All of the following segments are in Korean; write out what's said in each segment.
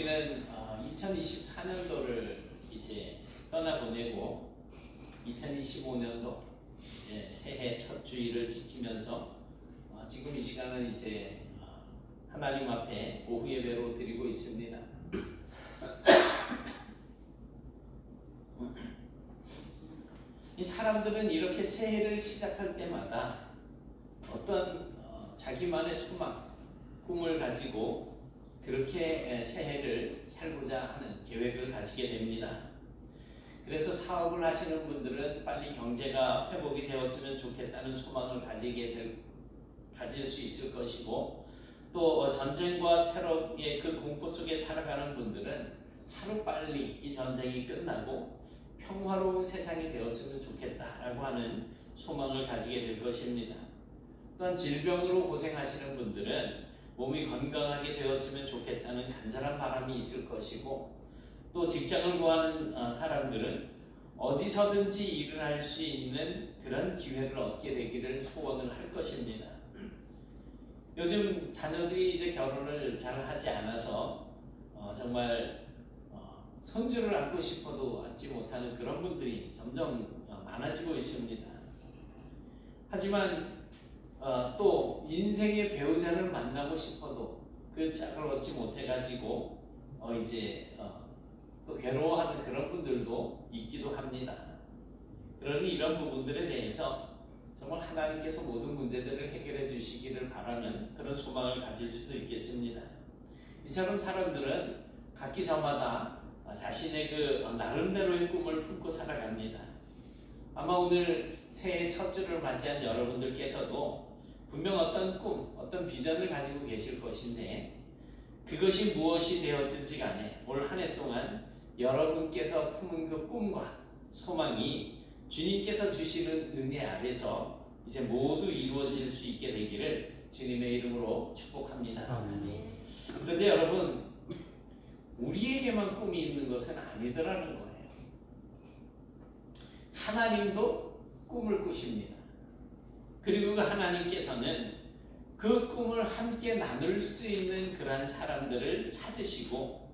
우리는 2024년도를 이제 떠나보내고 2025년도 이제 새해 첫 주일을 지키면서 지금 이 시간은 이제 하나님 앞에 오후 예배로 드리고 있습니다. 이 사람들은 이렇게 새해를 시작할 때마다 어떤 자기만의 소망, 꿈을 가지고 그렇게 새해를 살고자 하는 계획을 가지게 됩니다. 그래서 사업을 하시는 분들은 빨리 경제가 회복이 되었으면 좋겠다는 소망을 가질 수 있을 것이고, 또 전쟁과 테러의 그 공포 속에 살아가는 분들은 하루빨리 이 전쟁이 끝나고 평화로운 세상이 되었으면 좋겠다라고 하는 소망을 가지게 될 것입니다. 또한 질병으로 고생하시는 분들은 몸이 건강하게 되었으면 좋겠다는 간절한 바람이 있을 것이고, 또 직장을 구하는 사람들은 어디서든지 일을 할 수 있는 그런 기회를 얻게 되기를 소원을 할 것입니다. 요즘 자녀들이 이제 결혼을 잘 하지 않아서 정말 손주를 안고 싶어도 안지 못하는 그런 분들이 점점 많아지고 있습니다. 하지만 또 인생의 배우자를 만나고 싶어도 그 짝을 얻지 못해가지고 이제 또 괴로워하는 그런 분들도 있기도 합니다. 그러니 이런 부분들에 대해서 정말 하나님께서 모든 문제들을 해결해 주시기를 바라는 그런 소망을 가질 수도 있겠습니다. 이처럼 사람들은 각기 저마다 자신의 그 나름대로의 꿈을 품고 살아갑니다. 아마 오늘 새해 첫 주를 맞이한 여러분들께서도 분명 어떤 꿈, 어떤 비전을 가지고 계실 것인데, 그것이 무엇이 되었든지 간에 올 한 해 동안 여러분께서 품은 그 꿈과 소망이 주님께서 주시는 은혜 아래서 이제 모두 이루어질 수 있게 되기를 주님의 이름으로 축복합니다. 그런데 여러분, 우리에게만 꿈이 있는 것은 아니더라는 거예요. 하나님도 꿈을 꾸십니다. 그리고 그 하나님께서는 그 꿈을 함께 나눌 수 있는 그러한 사람들을 찾으시고,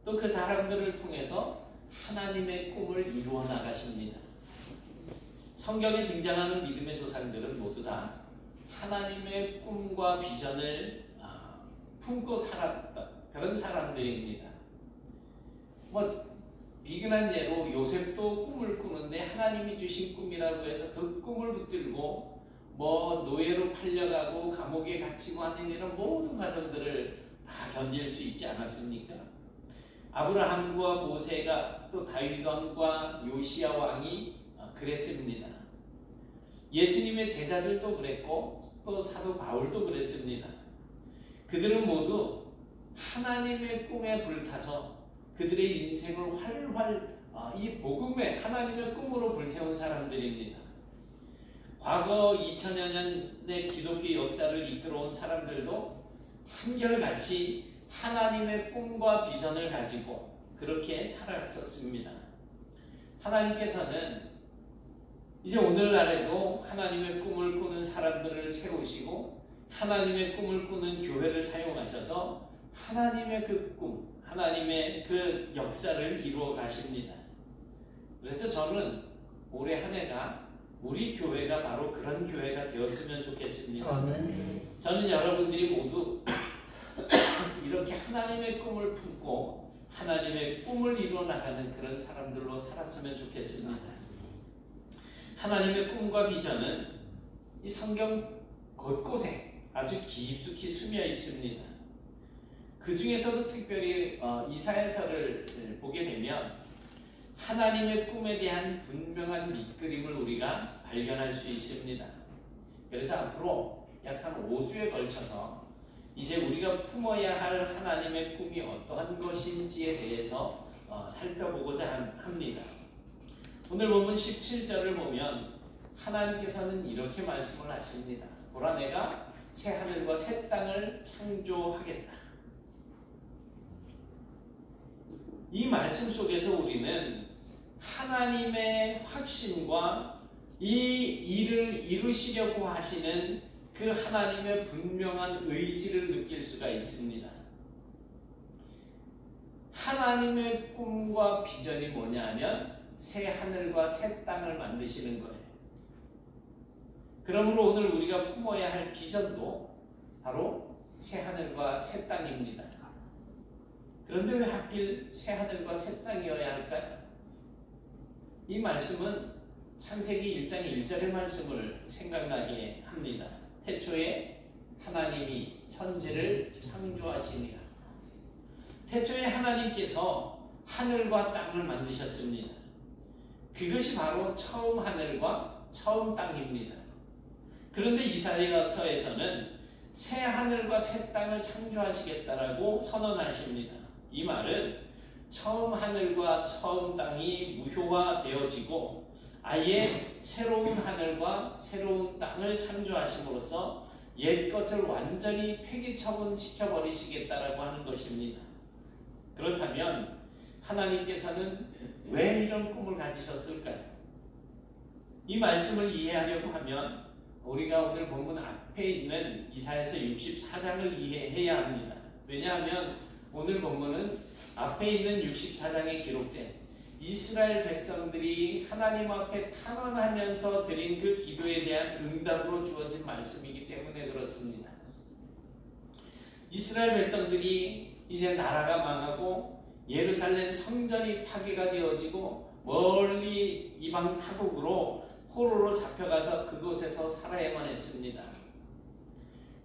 또 그 사람들을 통해서 하나님의 꿈을 이루어 나가십니다. 성경에 등장하는 믿음의 조상들은 모두 다 하나님의 꿈과 비전을 품고 살았던 그런 사람들입니다. 비근한 예로 요셉도 꿈을 꾸는데 하나님이 주신 꿈이라고 해서 그 꿈을 붙들고 노예로 팔려가고 감옥에 갇히고 하는 이런 모든 과정들을 다 견딜 수 있지 않았습니까? 아브라함과 모세가, 또 다윗왕과 요시야 왕이 그랬습니다. 예수님의 제자들도 그랬고, 또 사도 바울도 그랬습니다. 그들은 모두 하나님의 꿈에 불타서 그들의 인생을 활활 이 복음의 하나님의 꿈으로 불태운 사람들입니다. 과거 2000여 년의 기독교 역사를 이끌어온 사람들도 한결같이 하나님의 꿈과 비전을 가지고 그렇게 살았었습니다. 하나님께서는 이제 오늘날에도 하나님의 꿈을 꾸는 사람들을 세우시고 하나님의 꿈을 꾸는 교회를 사용하셔서 하나님의 그 꿈, 하나님의 그 역사를 이루어 가십니다. 그래서 저는 올해 한 해가 우리 교회가 바로 그런 교회가 되었으면 좋겠습니다. 아멘. 저는 여러분들이 모두 이렇게 하나님의 꿈을 품고 하나님의 꿈을 이루어 나가는 그런 사람들로 살았으면 좋겠습니다. 하나님의 꿈과 비전은 이 성경 곳곳에 아주 깊숙이 숨어 있습니다. 그 중에서도 특별히 이사야서를 보게 되면 하나님의 꿈에 대한 분명한 밑그림을 우리가 발견할 수 있습니다. 그래서 앞으로 약 한 5주에 걸쳐서 이제 우리가 품어야 할 하나님의 꿈이 어떠한 것인지에 대해서 살펴보고자 합니다. 오늘 본문 17절을 보면 하나님께서는 이렇게 말씀을 하십니다. 보라, 내가 새 하늘과 새 땅을 창조하겠다. 이 말씀 속에서 우리는 하나님의 확신과 이 일을 이루시려고 하시는 그 하나님의 분명한 의지를 느낄 수가 있습니다. 하나님의 꿈과 비전이 뭐냐 하면 새 하늘과 새 땅을 만드시는 거예요. 그러므로 오늘 우리가 품어야 할 비전도 바로 새 하늘과 새 땅입니다. 그런데 왜 하필 새 하늘과 새 땅이어야 할까요? 이 말씀은 창세기 1장 1절의 말씀을 생각나게 합니다. 태초에 하나님이 천지를 창조하시니라. 태초에 하나님께서 하늘과 땅을 만드셨습니다. 그것이 바로 처음 하늘과 처음 땅입니다. 그런데 이사야서에서는 새 하늘과 새 땅을 창조하시겠다라고 선언하십니다. 이 말은 처음 하늘과 처음 땅이 무효화되어지고 아예 새로운 하늘과 새로운 땅을 창조하심으로써 옛것을 완전히 폐기처분시켜버리시겠다라고 하는 것입니다. 그렇다면 하나님께서는 왜 이런 꿈을 가지셨을까요? 이 말씀을 이해하려고 하면 우리가 오늘 본문 앞에 있는 이사야서 64장을 이해해야 합니다. 왜냐하면 오늘 본문은 앞에 있는 64장에 기록된 이스라엘 백성들이 하나님 앞에 탄원하면서 드린 그 기도에 대한 응답으로 주어진 말씀이기 때문에 그렇습니다. 이스라엘 백성들이 이제 나라가 망하고 예루살렘 성전이 파괴가 되어지고 멀리 이방 타국으로 포로로 잡혀가서 그곳에서 살아야만 했습니다.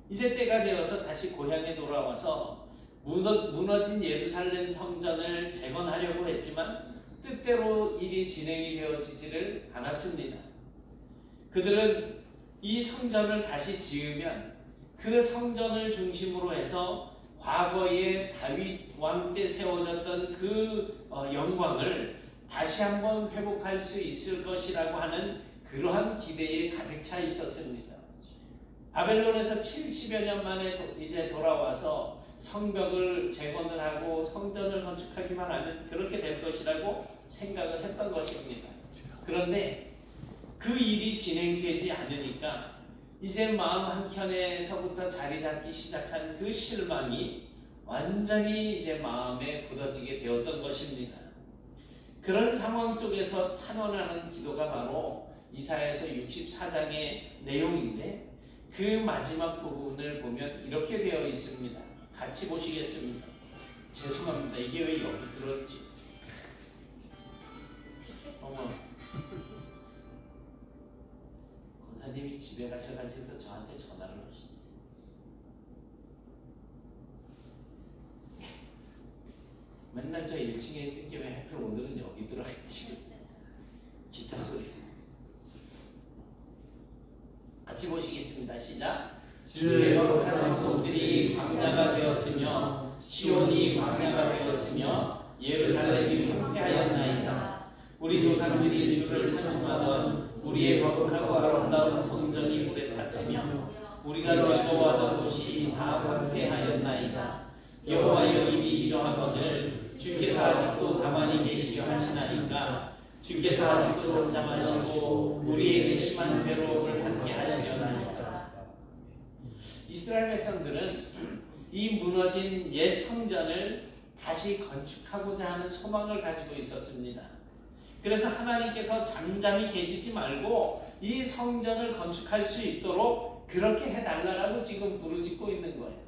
이제 때가 되어서 다시 고향에 돌아와서 무너진 예루살렘 성전을 재건하려고 했지만 뜻대로 일이 진행이 되어지지를 않았습니다. 그들은 이 성전을 다시 지으면 그 성전을 중심으로 해서 과거에 다윗 왕 때 세워졌던 그 영광을 다시 한번 회복할 수 있을 것이라고 하는 그러한 기대에 가득 차 있었습니다. 바벨론에서 70여 년 만에 이제 돌아와서 성벽을 재건을 하고 성전을 건축하기만 하면 그렇게 될 것이라고 생각을 했던 것입니다. 그런데 그 일이 진행되지 않으니까 이제 마음 한켠에서부터 자리 잡기 시작한 그 실망이 완전히 이제 마음에 굳어지게 되었던 것입니다. 그런 상황 속에서 탄원하는 기도가 바로 이사야서 64장의 내용인데 그 마지막 부분을 보면 이렇게 되어 있습니다. 같이 보시겠습니다. 죄송합니다. 이게 왜 여기 들어있지? 어머, 권사님이 집에 가셔가지고 저한테 전화를 하시네. 맨날 저 1층에 있던 게 왜 하필 오늘은 여기 들어있지? 기타 소리. 같이 보시겠습니다. 시작. 주의 거룩한 성도들이 광야가 되었으며 시온이 광야가 되었으며 예루살렘이 황폐하였나이다. 우리 조상들이 주를 찬송하던 우리의 거룩하고 아름다운 성전이 불에 탔으며 우리가 즐거워하던 곳이 다 황폐하였나이다. 여호와여 일이 이러하거늘 주께서 아직도 가만히 계시려 하시나이까. 주께서 아직도 잠잠하시고 우리에게 심한 괴로움을 받게 하시려나이까. 이스라엘 백성들은 이 무너진 옛 성전을 다시 건축하고자 하는 소망을 가지고 있었습니다. 그래서 하나님께서 잠잠히 계시지 말고 이 성전을 건축할 수 있도록 그렇게 해달라고 지금 부르짖고 있는 거예요.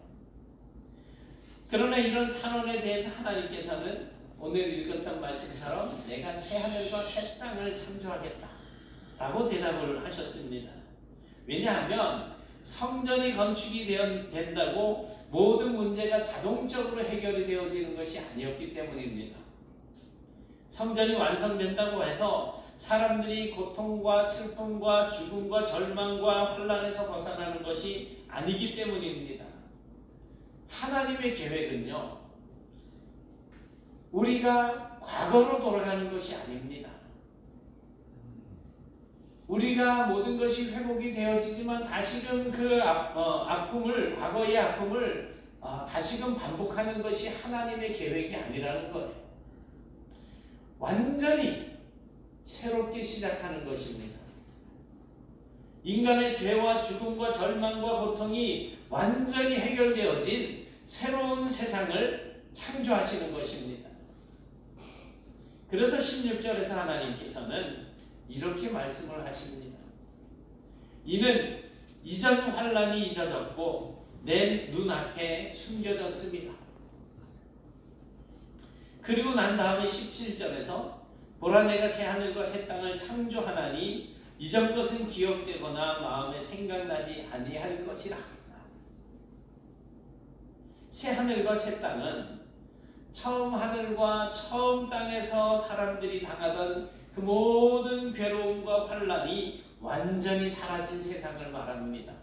그러나 이런 탄원에 대해서 하나님께서는 오늘 읽었던 말씀처럼 내가 새 하늘과 새 땅을 창조하겠다 라고 대답을 하셨습니다. 왜냐하면 성전이 건축이 된다고 모든 문제가 자동적으로 해결이 되어지는 것이 아니었기 때문입니다. 성전이 완성된다고 해서 사람들이 고통과 슬픔과 죽음과 절망과 혼란에서 벗어나는 것이 아니기 때문입니다. 하나님의 계획은요, 우리가 과거로 돌아가는 것이 아닙니다. 우리가 모든 것이 회복이 되어지지만 다시금 그 아픔을, 과거의 아픔을 다시금 반복하는 것이 하나님의 계획이 아니라는 거예요. 완전히 새롭게 시작하는 것입니다. 인간의 죄와 죽음과 절망과 고통이 완전히 해결되어진 새로운 세상을 창조하시는 것입니다. 그래서 16절에서 하나님께서는 이렇게 말씀을 하십니다. 이는 이전 환난이 잊어졌고 내 눈앞에 숨겨졌습니다. 그리고 난 다음에 17절에서 보라 내가 새 하늘과 새 땅을 창조하나니 이전 것은 기억되거나 마음에 생각나지 아니할 것이라. 새 하늘과 새 땅은 처음 하늘과 처음 땅에서 사람들이 당하던 그 모든 괴로움과 환난이 완전히 사라진 세상을 말합니다.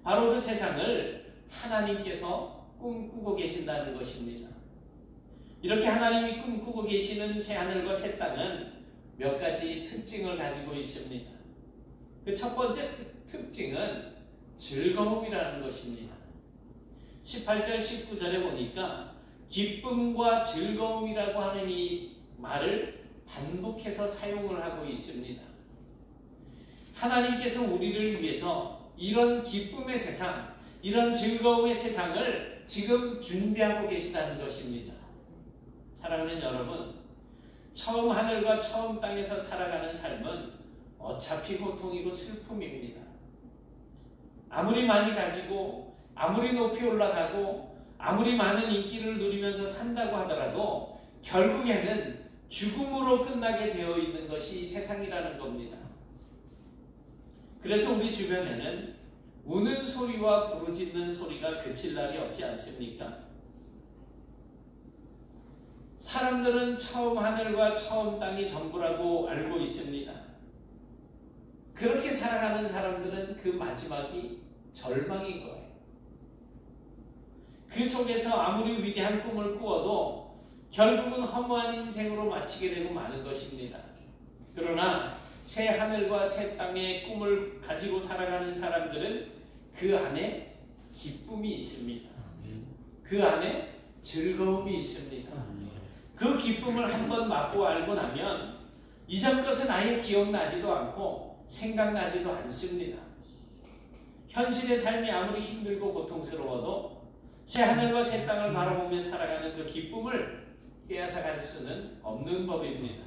바로 그 세상을 하나님께서 꿈꾸고 계신다는 것입니다. 이렇게 하나님이 꿈꾸고 계시는 새 하늘과 새 땅은 몇 가지 특징을 가지고 있습니다. 그 첫 번째 특징은 즐거움이라는 것입니다. 18절 19절에 보니까 기쁨과 즐거움이라고 하는 이 말을 반복해서 사용을 하고 있습니다. 하나님께서 우리를 위해서 이런 기쁨의 세상, 이런 즐거움의 세상을 지금 준비하고 계시다는 것입니다. 사랑하는 여러분, 처음 하늘과 처음 땅에서 살아가는 삶은 어차피 고통이고 슬픔입니다. 아무리 많이 가지고 아무리 높이 올라가고 아무리 많은 인기를 누리면서 산다고 하더라도 결국에는 죽음으로 끝나게 되어 있는 것이 세상이라는 겁니다. 그래서 우리 주변에는 우는 소리와 부르짖는 소리가 그칠 날이 없지 않습니까? 사람들은 처음 하늘과 처음 땅이 전부라고 알고 있습니다. 그렇게 살아가는 사람들은 그 마지막이 절망인 거예요. 그 속에서 아무리 위대한 꿈을 꾸어도 결국은 허무한 인생으로 마치게 되고 마는 것입니다. 그러나 새 하늘과 새 땅의 꿈을 가지고 살아가는 사람들은 그 안에 기쁨이 있습니다. 그 안에 즐거움이 있습니다. 그 기쁨을 한번 맛보고 알고 나면 이전 것은 아예 기억나지도 않고 생각나지도 않습니다. 현실의 삶이 아무리 힘들고 고통스러워도 새 하늘과 새 땅을 바라보며 살아가는 그 기쁨을 빼앗아갈 수는 없는 법입니다.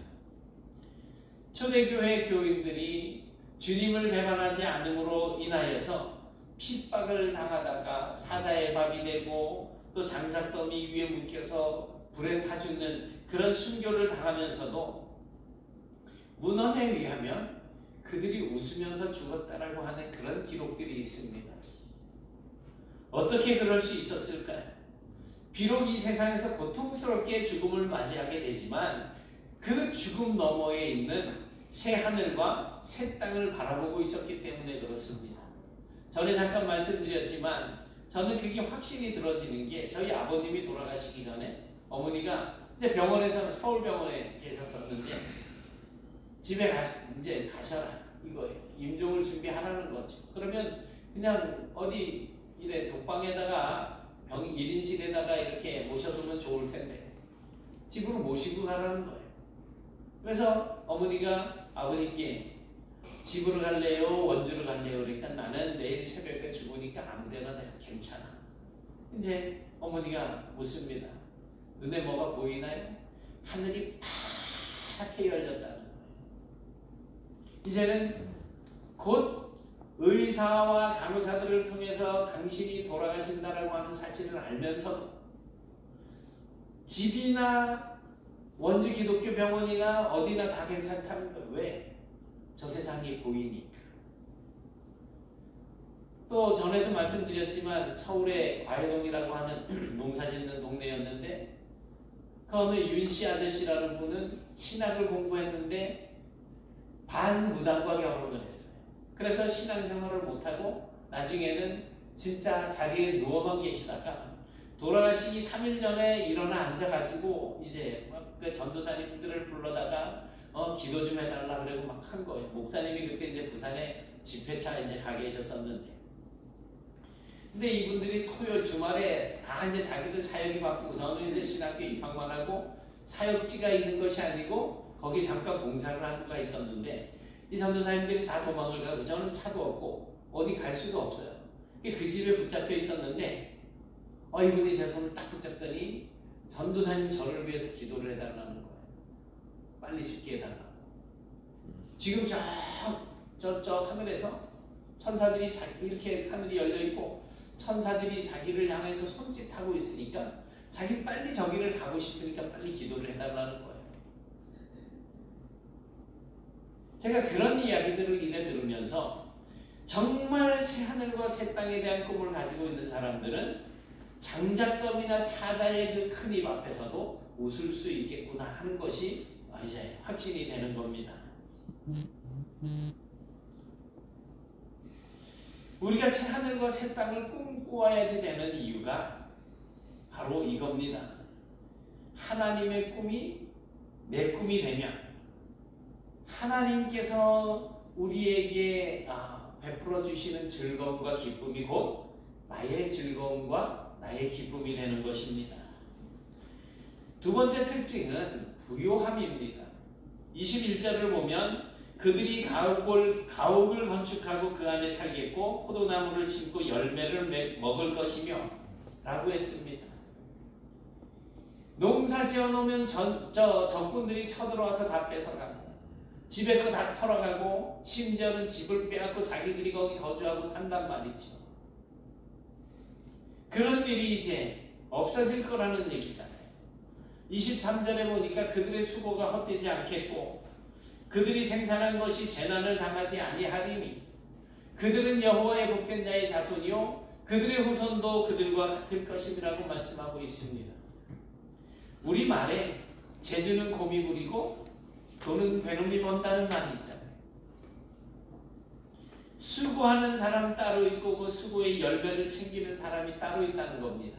초대교회 교인들이 주님을 배반하지 않음으로 인하여서 핍박을 당하다가 사자의 밥이 되고 또 장작더미 위에 묶여서 불에 타 죽는 그런 순교를 당하면서도 문헌에 의하면 그들이 웃으면서 죽었다라고 하는 그런 기록들이 있습니다. 어떻게 그럴 수 있었을까요? 비록 이 세상에서 고통스럽게 죽음을 맞이하게 되지만 그 죽음 너머에 있는 새 하늘과 새 땅을 바라보고 있었기 때문에 그렇습니다. 전에 잠깐 말씀드렸지만 저는 그게 확신이 들어지는 게 저희 아버님이 돌아가시기 전에 어머니가 이제 병원에서는 서울병원에 계셨었는데 집에 이제 가셔라 이거예요. 임종을 준비하라는 거죠. 그러면 그냥 어디 이래 독방에다가 1인실에다가 이렇게 모셔두면 좋을 텐데 집으로 모시고 가라는 거예요. 그래서 어머니가 아버님께 집으로 갈래요? 원주로 갈래요? 그러니까 나는 내일 새벽에 죽으니까 아무데나 내가 괜찮아. 이제 어머니가 묻습니다. 눈에 뭐가 보이나요? 하늘이 파랗게 열렸다는 거예요. 이제는 곧 의사와 간호사들을 통해서 당신이 돌아가신다라고 하는 사실을 알면서도 집이나 원주 기독교 병원이나 어디나 다 괜찮다는 거예요. 왜? 저 세상이 보이니까. 또 전에도 말씀드렸지만 서울의 과해동이라고 하는 농사짓는 동네였는데 그 어느 윤씨 아저씨라는 분은 신학을 공부했는데 반무당과 결혼을 했어요. 그래서 신앙생활을 못하고 나중에는 진짜 자리에 누워만 계시다가 돌아가시기 3일 전에 일어나 앉아가지고 이제 막 그 전도사님들을 불러다가 기도 좀 해달라 그러고 막 한 거예요. 목사님이 그때 이제 부산에 집회차 이제 가 계셨었는데, 근데 이분들이 토요일 주말에 다 이제 자기들 사역이 바쁘고 저는 이제 신학교 입학만 하고 사역지가 있는 것이 아니고 거기 잠깐 봉사를 한 수가 있었는데 이 전도사님들이 다 도망을 가고 저는 차도 없고 어디 갈 수도 없어요. 그 집에 붙잡혀 있었는데 이분이 제 손을 딱 붙잡더니 전도사님 저를 위해서 기도를 해달라는 거예요. 빨리 죽게 해달라고. 지금 저 하늘에서 천사들이 이렇게 하늘이 열려있고 천사들이 자기를 향해서 손짓하고 있으니까 자기 빨리 저기를 가고 싶으니까 빨리 기도를 해달라는 거예요. 제가 그런 이야기들을 이래 들으면서 정말 새하늘과 새 땅에 대한 꿈을 가지고 있는 사람들은 장작검이나 사자의 그 큰 입 앞에서도 웃을 수 있겠구나 하는 것이 이제 확신이 되는 겁니다. 우리가 새하늘과 새 땅을 꿈꾸어야지 되는 이유가 바로 이겁니다. 하나님의 꿈이 내 꿈이 되면 하나님께서 우리에게 베풀어 주시는 즐거움과 기쁨이 곧 나의 즐거움과 나의 기쁨이 되는 것입니다. 두 번째 특징은 부요함입니다. 21절을 보면 그들이 가옥을 건축하고 그 안에 살겠고 포도나무를 심고 열매를 먹을 것이며 라고 했습니다. 농사 지어놓으면 적군들이 쳐들어와서 다 뺏어가고 집에 거 다 털어가고 심지어는 집을 빼앗고 자기들이 거기 거주하고 산단 말이죠. 그런 일이 이제 없어질 거라는 얘기잖아요. 23절에 보니까 그들의 수고가 헛되지 않겠고 그들이 생산한 것이 재난을 당하지 아니하리니 그들은 여호와의 복된 자의 자손이요 그들의 후손도 그들과 같을 것이라고 말씀하고 있습니다. 우리말에 재주는 곰이 부리고 돈은 괴놈이 번다는 말이 있잖아요. 수고하는 사람 따로 있고 그 수고의 열매를 챙기는 사람이 따로 있다는 겁니다.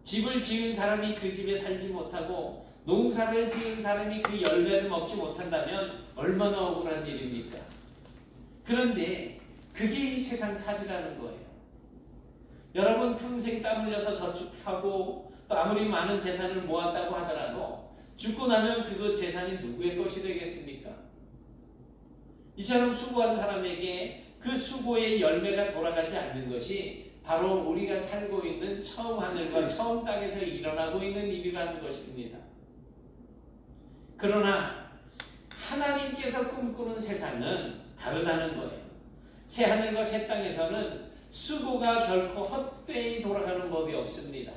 집을 지은 사람이 그 집에 살지 못하고 농사를 지은 사람이 그 열매를 먹지 못한다면 얼마나 억울한 일입니까? 그런데 그게 이 세상 사주라는 거예요. 여러분 평생 땀 흘려서 저축하고 또 아무리 많은 재산을 모았다고 하더라도 죽고 나면 그 재산이 누구의 것이 되겠습니까? 이처럼 수고한 사람에게 그 수고의 열매가 돌아가지 않는 것이 바로 우리가 살고 있는 처음 하늘과 처음 땅에서 일어나고 있는 일이라는 것입니다. 그러나 하나님께서 꿈꾸는 세상은 다르다는 거예요. 새 하늘과 새 땅에서는 수고가 결코 헛되이 돌아가는 법이 없습니다.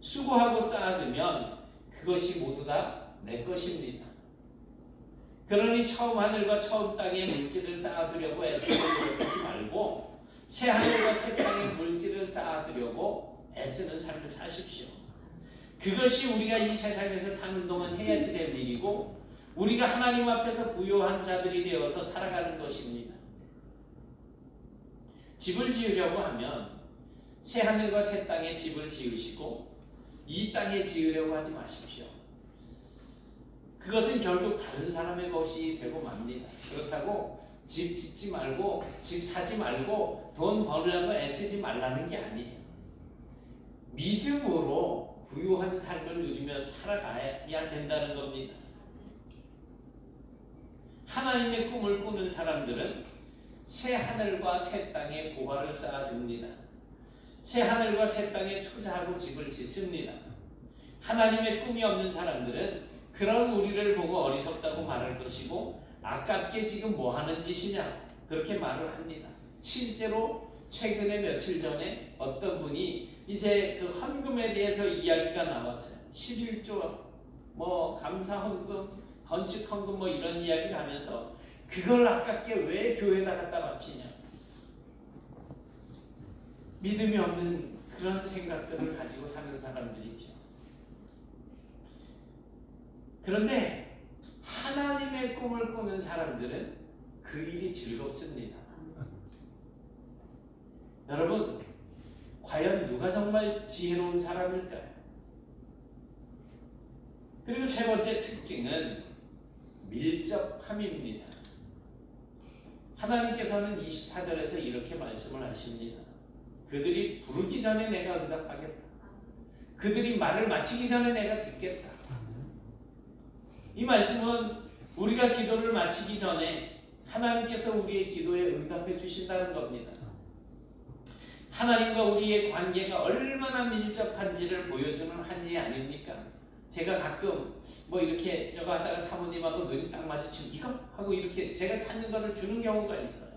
수고하고 쌓아두면 그것이 모두 다 내 것입니다. 그러니 처음 하늘과 처음 땅에 물질을 쌓아두려고 애쓰는 노력하지 말고 새 하늘과 새 땅에 물질을 쌓아두려고 애쓰는 삶을 사십시오. 그것이 우리가 이 세상에서 사는 동안 해야지 될 일이고 우리가 하나님 앞에서 부요한 자들이 되어서 살아가는 것입니다. 집을 지으려고 하면 새 하늘과 새 땅에 집을 지으시고 이 땅에 지으려고 하지 마십시오. 그것은 결국 다른 사람의 것이 되고 맙니다. 그렇다고 집 짓지 말고 집 사지 말고 돈 벌려고 애쓰지 말라는 게 아니에요. 믿음으로 부유한 삶을 누리며 살아가야 된다는 겁니다. 하나님의 꿈을 꾸는 사람들은 새 하늘과 새 땅에 보화를 쌓아둡니다. 새 하늘과 새 땅에 투자하고 집을 짓습니다. 하나님의 꿈이 없는 사람들은 그런 우리를 보고 어리석다고 말할 것이고 아깝게 지금 뭐 하는 짓이냐 그렇게 말을 합니다. 실제로 최근에 며칠 전에 어떤 분이 이제 그 헌금에 대해서 이야기가 나왔어요. 11조 감사 헌금, 건축 헌금 이런 이야기를 하면서 그걸 아깝게 왜 교회에다 갖다 바치냐. 믿음이 없는 그런 생각들을 가지고 사는 사람들이죠. 그런데 하나님의 꿈을 꾸는 사람들은 그 일이 즐겁습니다. 여러분, 과연 누가 정말 지혜로운 사람일까요? 그리고 세 번째 특징은 밀접함입니다. 하나님께서는 24절에서 이렇게 말씀을 하십니다. 그들이 부르기 전에 내가 응답하겠다. 그들이 말을 마치기 전에 내가 듣겠다. 이 말씀은 우리가 기도를 마치기 전에 하나님께서 우리의 기도에 응답해 주신다는 겁니다. 하나님과 우리의 관계가 얼마나 밀접한지를 보여주는 한 예 아닙니까? 제가 가끔 뭐 이렇게 저거 하다가 사모님하고 눈이 딱 마주치면 이거 하고 이렇게 제가 찾는 거를 주는 경우가 있어요.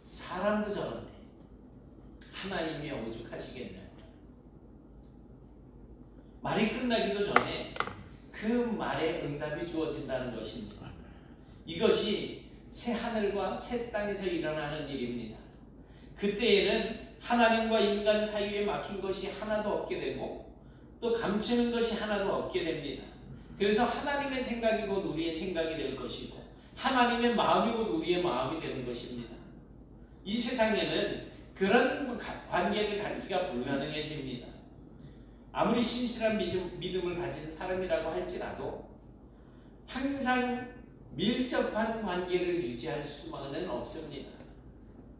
사람도 저런데 하나님이 오죽하시겠냐고. 말이 끝나기도 전에 그 말에 응답이 주어진다는 것입니다. 이것이 새 하늘과 새 땅에서 일어나는 일입니다. 그때에는 하나님과 인간 사이에 막힌 것이 하나도 없게 되고 또 감추는 것이 하나도 없게 됩니다. 그래서 하나님의 생각이 곧 우리의 생각이 될 것이고 하나님의 마음이 곧 우리의 마음이 되는 것입니다. 이 세상에는 그런 관계를 갖기가 불가능해집니다. 아무리 신실한 믿음을 가진 사람이라고 할지라도 항상 밀접한 관계를 유지할 수만은 없습니다.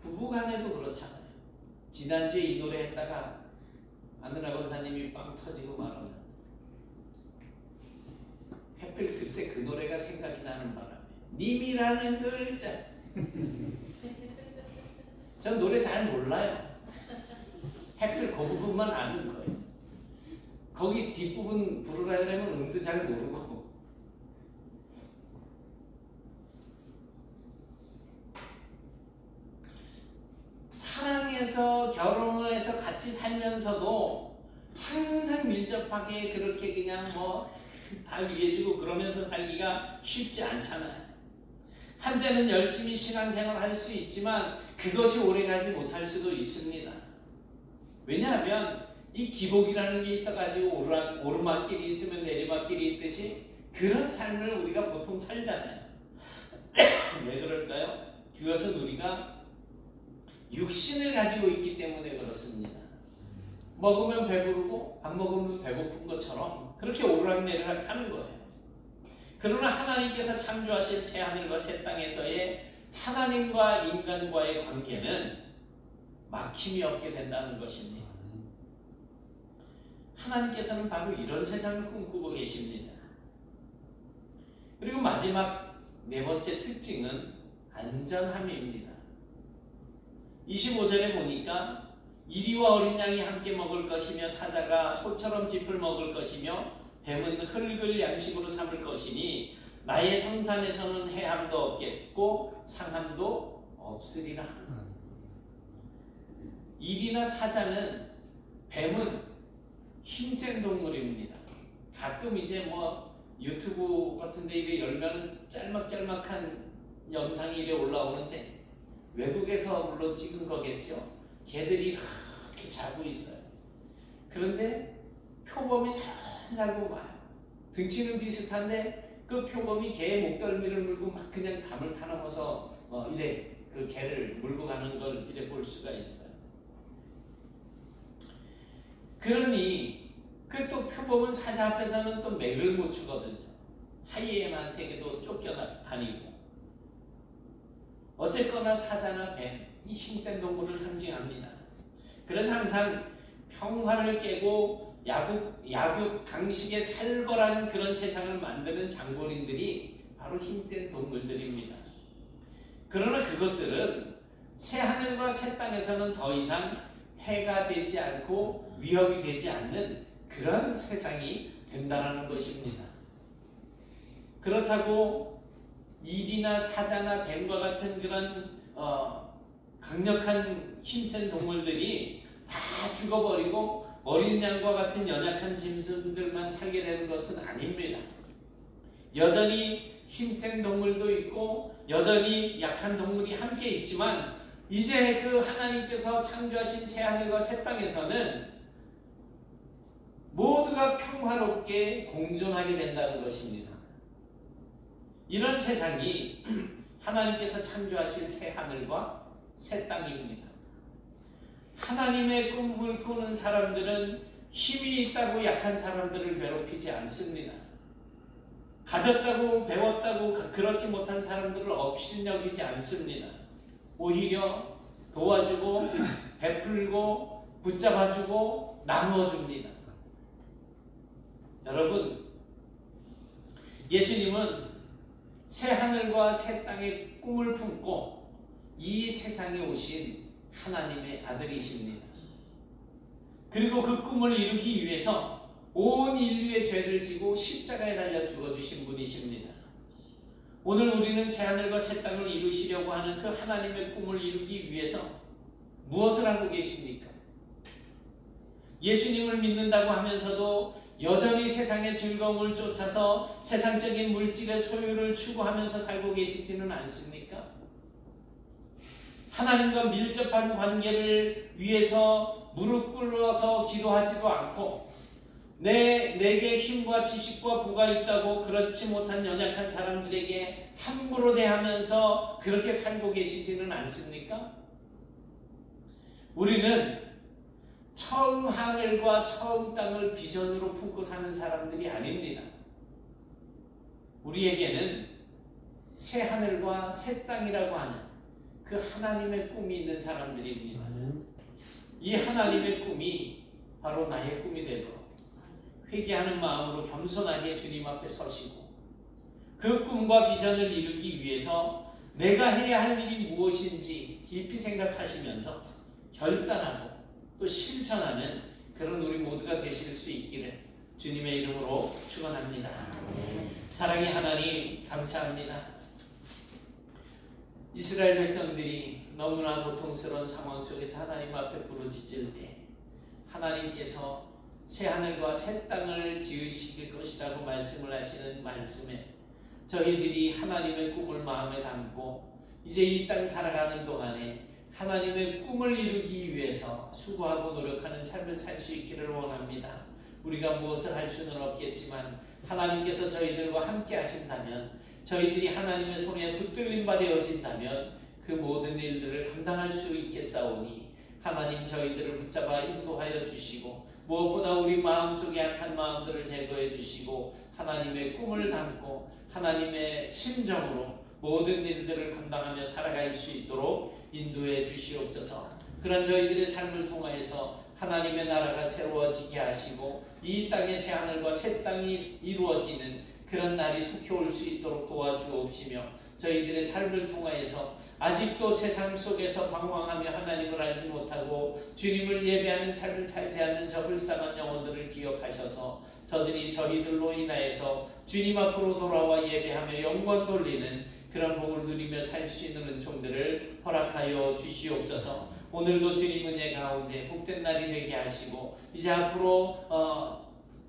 부부간에도 그렇잖아요. 지난주에 이 노래 했다가 아느라 권사님이 빵 터지고 말하면 하필 그때 그 노래가 생각이 나는 바람에 님이라는 글자 전 노래 잘 몰라요. 하필 그 부분만 아는 거예요. 거기 뒷부분 부르라 그러면 음도 잘 모르고 사랑해서 결혼을 해서 같이 살면서도 항상 밀접하게 그렇게 그냥 뭐 다 위해주고 그러면서 살기가 쉽지 않잖아요. 한때는 열심히 신앙생활을 할 수 있지만 그것이 오래가지 못할 수도 있습니다. 왜냐하면 이 기복이라는 게 있어가지고 오르막길이 있으면 내리막길이 있듯이 그런 삶을 우리가 보통 살잖아요. 왜 그럴까요? 그것은 우리가 육신을 가지고 있기 때문에 그렇습니다. 먹으면 배부르고 안 먹으면 배고픈 것처럼 그렇게 오르락내리락 하는 거예요. 그러나 하나님께서 창조하신 새 하늘과 새 땅에서의 하나님과 인간과의 관계는 막힘이 없게 된다는 것입니다. 하나님께서는 바로 이런 세상을 꿈꾸고 계십니다. 그리고 마지막 네 번째 특징은 안전함입니다. 25절에 보니까 이리와 어린 양이 함께 먹을 것이며 사자가 소처럼 짚을 먹을 것이며 뱀은 흙을 양식으로 삼을 것이니 나의 성산에서는 해함도 없겠고 상함도 없으리라. 일이나 사자는 뱀은 힘센 동물입니다. 가끔 이제 뭐 유튜브 같은데 이게 열면은 짤막짤막한 영상이 이래 올라오는데 외국에서 물론 찍은 거겠죠. 개들이 이렇게 자고 있어요. 그런데 표범이 살살고 와요. 등치는 비슷한데 그 표범이 개의 목덜미를 물고 막 그냥 담을 타넘어서 이래 그 개를 물고 가는 걸 이래 볼 수가 있어요. 그러니 그 또 표범은 사자 앞에서는 또 맥을 못 추거든요. 하이에나한테도 쫓겨다니고. 어쨌거나 사자나 뱀, 이 힘센 동물을 상징합니다. 그래서 항상 평화를 깨고 약육 강식에 살벌한 그런 세상을 만드는 장본인들이 바로 힘센 동물들입니다. 그러나 그것들은 새 하늘과 새 땅에서는 더 이상 해가 되지 않고 위협이 되지 않는 그런 세상이 된다는 것입니다. 그렇다고 일이나 사자나 뱀과 같은 그런 강력한 힘센 동물들이 다 죽어버리고 어린 양과 같은 연약한 짐승들만 살게 되는 것은 아닙니다. 여전히 힘센 동물도 있고 여전히 약한 동물이 함께 있지만 이제 그 하나님께서 창조하신 새 하늘과 새 땅에서는 모두가 평화롭게 공존하게 된다는 것입니다. 이런 세상이 하나님께서 창조하신 새 하늘과 새 땅입니다. 하나님의 꿈을 꾸는 사람들은 힘이 있다고 약한 사람들을 괴롭히지 않습니다. 가졌다고 배웠다고 그렇지 못한 사람들을 업신여기지 않습니다. 오히려 도와주고 베풀고 붙잡아주고 나누어줍니다. 여러분, 예수님은 새 하늘과 새 땅의 꿈을 품고 이 세상에 오신 하나님의 아들이십니다. 그리고 그 꿈을 이루기 위해서 온 인류의 죄를 지고 십자가에 달려 죽어주신 분이십니다. 오늘 우리는 새하늘과 새 땅을 이루시려고 하는 그 하나님의 꿈을 이루기 위해서 무엇을 하고 계십니까? 예수님을 믿는다고 하면서도 여전히 세상의 즐거움을 쫓아서 세상적인 물질의 소유를 추구하면서 살고 계시지는 않습니까? 하나님과 밀접한 관계를 위해서 무릎 꿇어서 기도하지도 않고 내게 힘과 지식과 부가 있다고 그렇지 못한 연약한 사람들에게 함부로 대하면서 그렇게 살고 계시지는 않습니까? 우리는 처음 하늘과 처음 땅을 비전으로 품고 사는 사람들이 아닙니다. 우리에게는 새 하늘과 새 땅이라고 하는 그 하나님의 꿈이 있는 사람들입니다. 이 하나님의 꿈이 바로 나의 꿈이 되도록 회개하는 마음으로 겸손하게 주님 앞에 서시고 그 꿈과 비전을 이루기 위해서 내가 해야 할 일이 무엇인지 깊이 생각하시면서 결단하고 또 실천하는 그런 우리 모두가 되실 수 있기를 주님의 이름으로 축원합니다. 사랑의 하나님 감사합니다. 이스라엘 백성들이 너무나 고통스러운 상황 속에서 하나님 앞에 부르짖을 때 하나님께서 새 하늘과 새 땅을 지으실 것이라고 말씀을 하시는 말씀에 저희들이 하나님의 꿈을 마음에 담고 이제 이 땅 살아가는 동안에 하나님의 꿈을 이루기 위해서 수고하고 노력하는 삶을 살 수 있기를 원합니다. 우리가 무엇을 할 수는 없겠지만 하나님께서 저희들과 함께 하신다면 저희들이 하나님의 손에 붙들림 바 되어진다면 그 모든 일들을 감당할 수 있겠사오니 하나님 저희들을 붙잡아 인도하여 주시고 무엇보다 우리 마음속에 악한 마음들을 제거해 주시고 하나님의 꿈을 담고 하나님의 심정으로 모든 일들을 감당하며 살아갈 수 있도록 인도해 주시옵소서. 그런 저희들의 삶을 통하여서 하나님의 나라가 새로워지게 하시고 이 땅의 새 하늘과 새 땅이 이루어지는 그런 날이 속히 올 수 있도록 도와주옵시며 저희들의 삶을 통하여서 아직도 세상 속에서 방황하며 하나님을 알지 못하고 주님을 예배하는 삶을 살지 않는 저 불쌍한 영혼들을 기억하셔서 저희들로 인하여서 주님 앞으로 돌아와 예배하며 영광 돌리는 그런 복을 누리며 살 수 있는 은총들을 허락하여 주시옵소서. 오늘도 주님 은혜 가운데 복된 날이 되게 하시고 이제 앞으로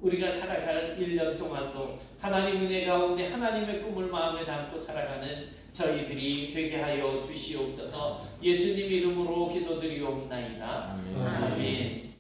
우리가 살아갈 1년 동안도 하나님 은혜 가운데 하나님의 꿈을 마음에 담고 살아가는 저희들이 되게 하여 주시옵소서. 예수님 이름으로 기도드리옵나이다. 아멘.